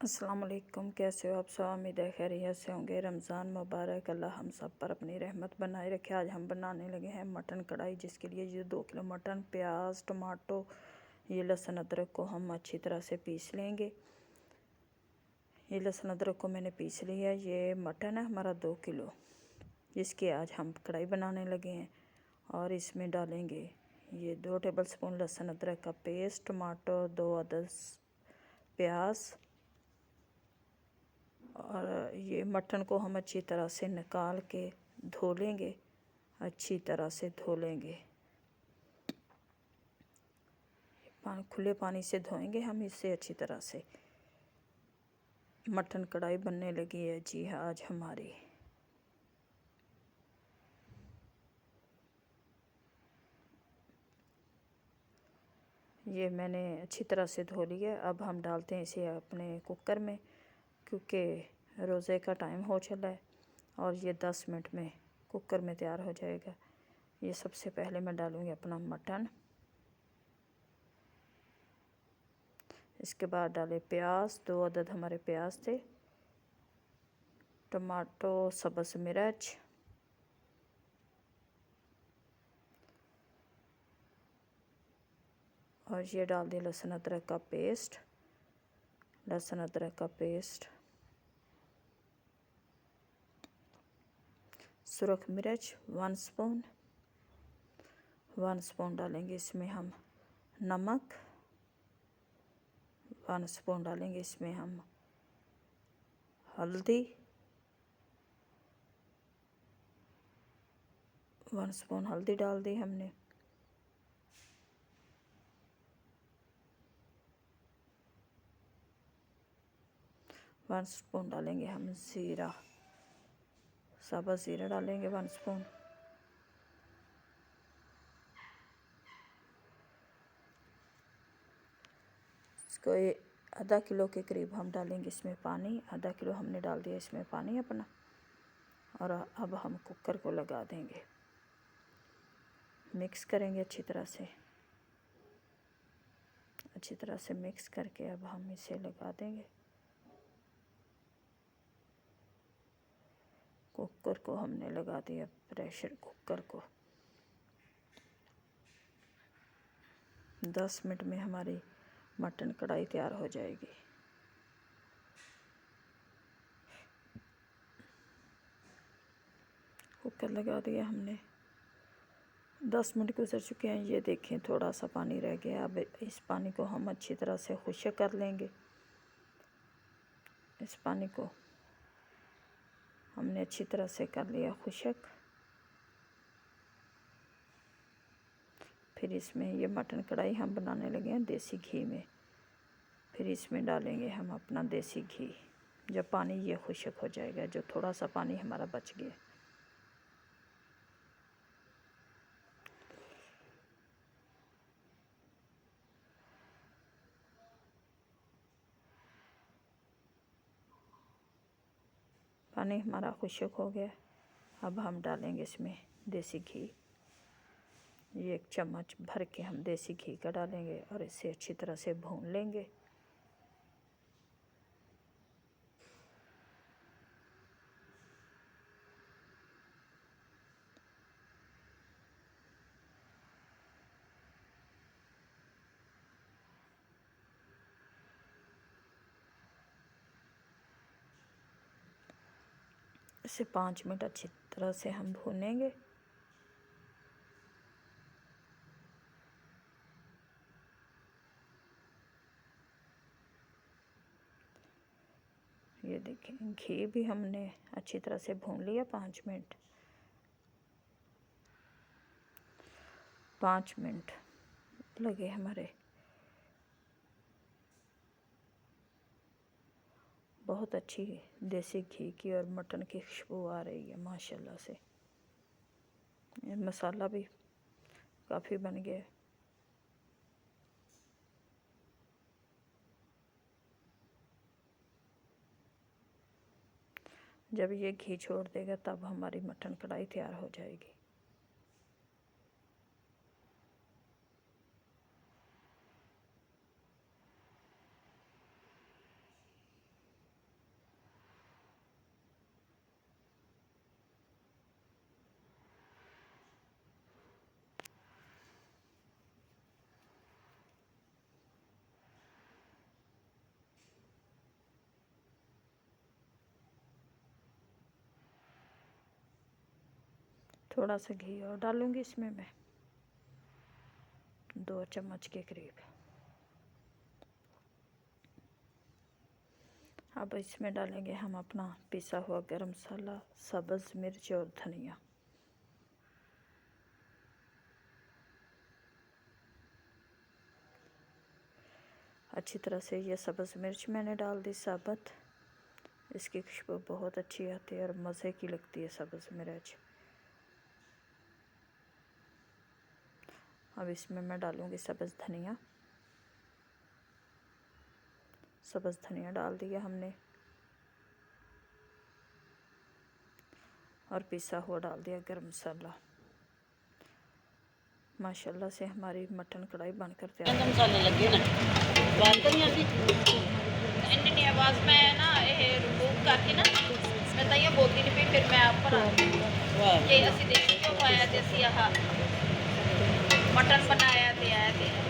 अस्सलाम वालेकुम। कैसे हो आप सब? उम्मीद है खैरियत से होंगे। रमज़ान मुबारक। अल्लाह हम सब पर अपनी रहमत बनाए रखे। आज हम बनाने लगे हैं मटन कढ़ाई, जिसके लिए ये 2 किलो मटन, प्याज, टमाटो, ये लहसुन अदरक को हम अच्छी तरह से पीस लेंगे। ये लहसुन अदरक को मैंने पीस लिया। ये मटन है हमारा 2 किलो, जिसकी आज हम कढ़ाई बनाने लगे हैं। और इसमें डालेंगे ये 2 टेबल स्पून लहसुन अदरक का पेस्ट, टमाटो, 2 अदद प्याज, और ये मटन को हम अच्छी तरह से निकाल के धो लेंगे। अच्छी तरह से धो लेंगे, खुले पानी से धोएंगे हम इसे अच्छी तरह से। मटन कढ़ाई बनने लगी है जी हाँ आज हमारी। ये मैंने अच्छी तरह से धो लिया। अब हम डालते हैं इसे अपने कुकर में, क्योंकि रोज़े का टाइम हो चला है और ये 10 मिनट में कुकर में तैयार हो जाएगा। ये सबसे पहले मैं डालूँगी अपना मटन। इसके बाद डाले प्याज, 2 अदद हमारे प्याज थे, टमाटो, सब्ज़ मिर्च, और ये डाल दिया लहसुन अदरक का पेस्ट। लहसुन अदरक का पेस्ट, सुरख मिर्च 1 स्पून, 1 स्पून डालेंगे इसमें हम नमक, 1 स्पून डालेंगे इसमें हम हल्दी, 1 स्पून हल्दी डाल दी हमने। वन स्पून डालेंगे हम ज़ीरा, साबुत ज़ीरा डालेंगे 1 स्पून। इसको आधा किलो के करीब हम डालेंगे इसमें पानी। आधा किलो हमने डाल दिया इसमें पानी अपना। और अब हम कुकर को लगा देंगे, मिक्स करेंगे अच्छी तरह से। अच्छी तरह से मिक्स करके अब हम इसे लगा देंगे। कुकर को हमने लगा दिया, प्रेशर कुकर को। 10 मिनट में हमारी मटन कढ़ाई तैयार हो जाएगी। कुकर लगा दिया हमने। 10 मिनट गुजर चुके हैं। ये देखें थोड़ा सा पानी रह गया। अब इस पानी को हम अच्छी तरह से खुश्क कर लेंगे। इस पानी को हमने अच्छी तरह से कर लिया खुश्क। फिर इसमें ये मटन कढ़ाई हम बनाने लगे हैं देसी घी में। फिर इसमें डालेंगे हम अपना देसी घी। जब पानी ये खुश्क हो जाएगा, जो थोड़ा सा पानी हमारा बच गया, पानी हमारा खुश्क हो गया। अब हम डालेंगे इसमें देसी घी। ये 1 चम्मच भर के हम देसी घी का डालेंगे और इसे अच्छी तरह से भून लेंगे। इसे 5 मिनट अच्छी तरह से हम भूनेंगे। ये देखें घी भी हमने अच्छी तरह से भून लिया। 5 मिनट 5 मिनट लगे हमारे। बहुत अच्छी देसी घी की और मटन की खुशबू आ रही है माशाल्लाह से। ये मसाला भी काफ़ी बन गया। जब ये घी छोड़ देगा तब हमारी मटन कढ़ाई तैयार हो जाएगी। थोड़ा सा घी और डालूँगी इसमें मैं, 2 चम्मच के करीब। अब इसमें डालेंगे हम अपना पिसा हुआ गरम मसाला, सब्ज़ मिर्च और धनिया। अच्छी तरह से ये सब्ज़ मिर्च मैंने डाल दी साबुत, इसकी खुशबू बहुत अच्छी आती है और मज़े की लगती है सब्ज़ मिर्च। अब इसमें मैं डालूँगी सब्ज़ धनिया। सब्ज़ धनिया डाल दिया हमने और पिसा हुआ डाल दिया गरम मसाला। माशाल्लाह से हमारी मटन कढ़ाई बनकर तैयार है। मसाले लगे ना बात तो नहीं आती इन्नी आवाज़ में ना ये रिमूव करके ना मैं तो ये बोलती नहीं फिर मैं आप पर ये ਅਸੀਂ ਦੇਖੀ ਜੋ ਪਾਇਆ ਤੇ ਅਸੀਂ ਆਹ ਮਟਨ ਬਣਾਇਆ ਤੇ ਆਇਆ ਤੇ